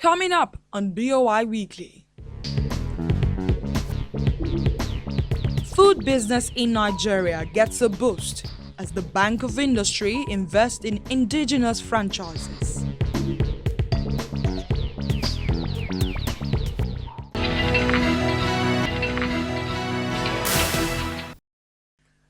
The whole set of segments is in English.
Coming up on BOI Weekly. Food business in Nigeria gets a boost as the Bank of Industry invests in indigenous franchises.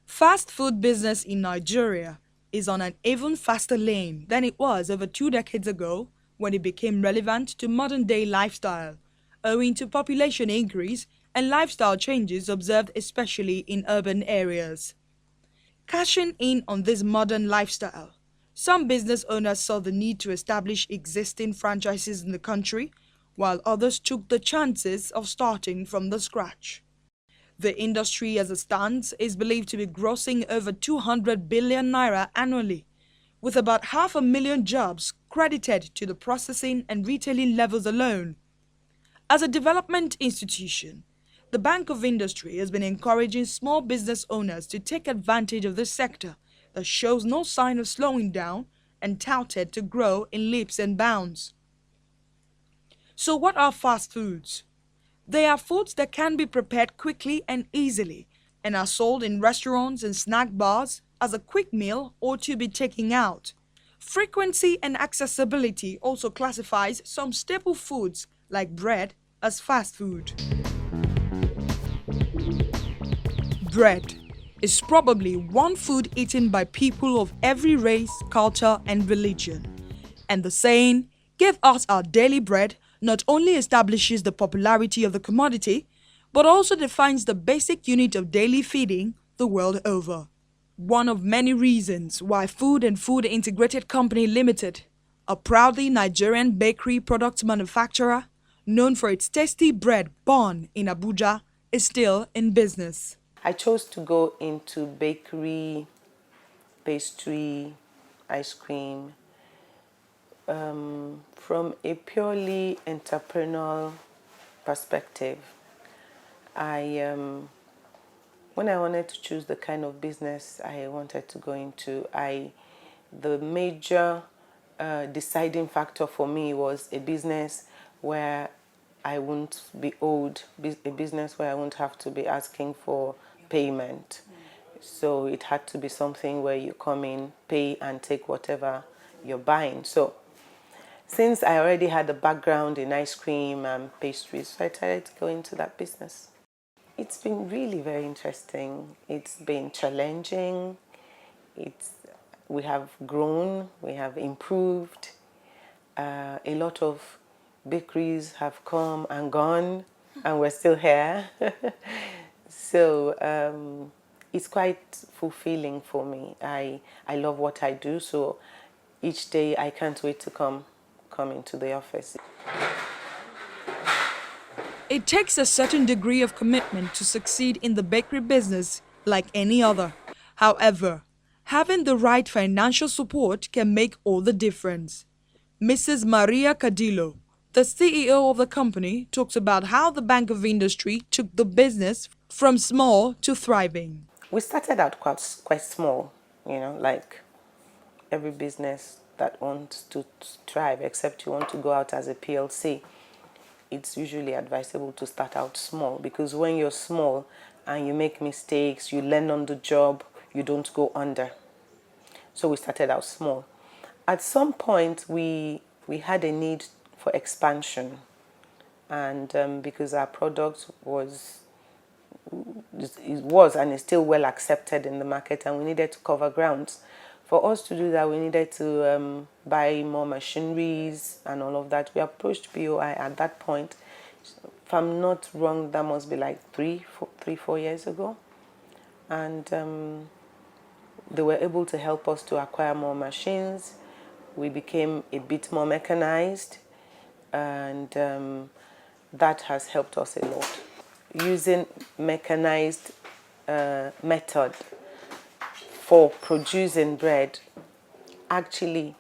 Fast food business in Nigeria is on an even faster lane than it was over 2 decades ago when it became relevant to modern-day lifestyle, owing to population increase and lifestyle changes observed especially in urban areas. Cashing in on this modern lifestyle, some business owners saw the need to establish existing franchises in the country, while others took the chances of starting from the scratch. The industry as it stands is believed to be grossing over 200 billion naira annually, with about 500,000 jobs credited to the processing and retailing levels alone. As a development institution, the Bank of Industry has been encouraging small business owners to take advantage of this sector that shows no sign of slowing down and touted to grow in leaps and bounds. So what are fast foods? They are foods that can be prepared quickly and easily and are sold in restaurants and snack bars as a quick meal or to be taken out. Frequency and accessibility also classifies some staple foods like bread as fast food. Bread is probably one food eaten by people of every race, culture, and religion. And the saying, "Give us our daily bread," not only establishes the popularity of the commodity, but also defines the basic unit of daily feeding the world over. One of many reasons why Food and Food Integrated Company Limited, a proudly Nigerian bakery product manufacturer known for its tasty bread born in Abuja, is still in business. I chose to go into bakery, pastry, ice cream, from a purely entrepreneurial perspective. When I wanted to choose the kind of business I wanted to go into, the major deciding factor for me was a business where I won't be owed, a business where I won't have to be asking for payment. So it had to be something where you come in, pay, and take whatever you're buying. So since I already had a background in ice cream and pastries, so I decided to go into that business. It's been really very interesting. It's been challenging. We have grown, we have improved. A lot of bakeries have come and gone, and we're still here. So it's quite fulfilling for me. I love what I do, so each day I can't wait to come into the office. It takes a certain degree of commitment to succeed in the bakery business like any other. However, having the right financial support can make all the difference. Mrs. Maria Cadillo, the CEO of the company, talks about how the Bank of Industry took the business from small to thriving. We started out quite small, like every business that wants to thrive, except you want to go out as a PLC. It's usually advisable to start out small, because when you're small and you make mistakes, you learn on the job, you don't go under. So we started out small. At some point, we had a need for expansion, and because our product was and is still well accepted in the market, and we needed to cover grounds. For us to do that, we needed to buy more machineries and all of that. We approached BOI at that point. If I'm not wrong, that must be like 4 years ago. And they were able to help us to acquire more machines. We became a bit more mechanized, and that has helped us a lot. Using mechanized method for producing bread actually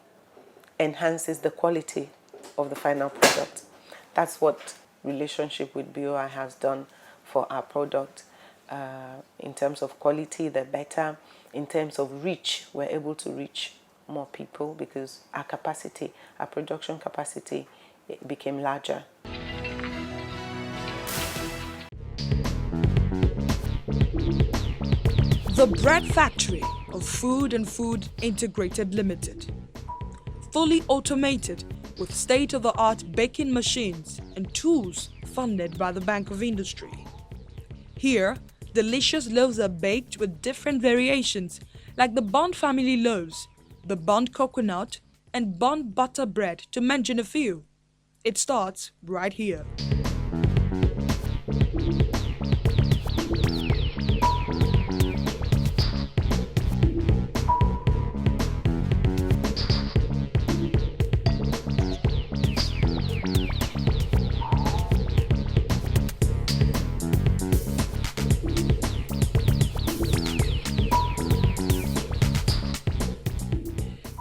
enhances the quality of the final product. That's what relationship with BOI has done for our product. In terms of quality, they're better. In terms of reach, we're able to reach more people because our production capacity it became larger. The Bread Factory of Food and Food Integrated Limited. Fully automated with state-of-the-art baking machines and tools funded by the Bank of Industry. Here, delicious loaves are baked with different variations like the Bond family loaves, the Bond coconut, and Bond butter bread, to mention a few. It starts right here.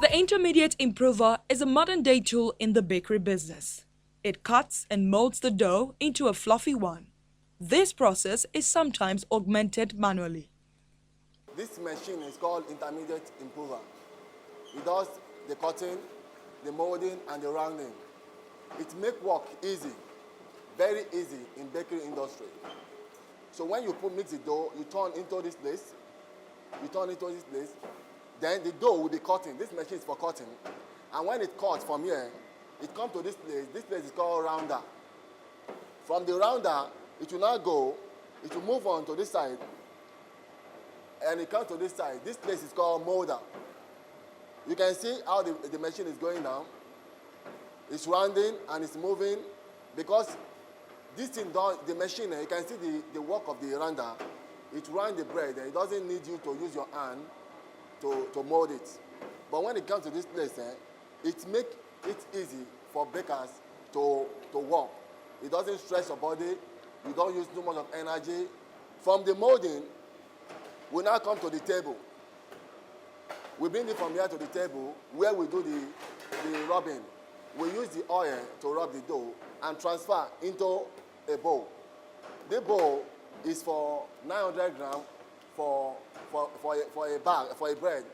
The intermediate improver is a modern-day tool in the bakery business. It cuts and molds the dough into a fluffy one. This process is sometimes augmented manually. This machine is called intermediate improver. It does the cutting, the molding, and the rounding. It makes work easy, very easy in bakery industry. So when you mix the dough, you turn into this place, then the dough will be cutting. This machine is for cutting. And when it cuts from here, it comes to this place. This place is called rounder. From the rounder, it will now go, it will move on to this side, and it comes to this side. This place is called molder. You can see how the machine is going now. It's rounding and it's moving because this thing done, the machine, you can see the work of the rounder. It rounds the bread and it doesn't need you to use your hand to mold it. But when it comes to this place, it makes it easy for bakers to work. It doesn't stress your body. You don't use too much of energy. From the molding, we now come to the table. We bring it from here to the table where we do the rubbing. We use the oil to rub the dough and transfer into a bowl. The bowl is for 900 grams for a bag, for a bread.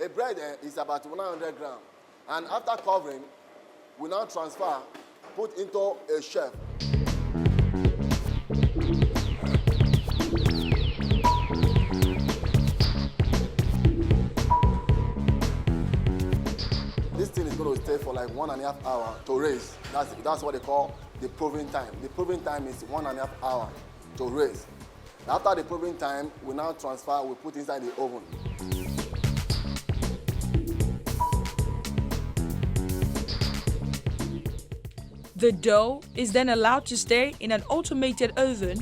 A bread is about 100 grams. And after covering, we now transfer, put into a shelf. This thing is going to stay for like 1.5 hours to raise. That's what they call the proving time. The proving time is 1.5 hours to raise. After the proving time, we now transfer, we put inside the oven. The dough is then allowed to stay in an automated oven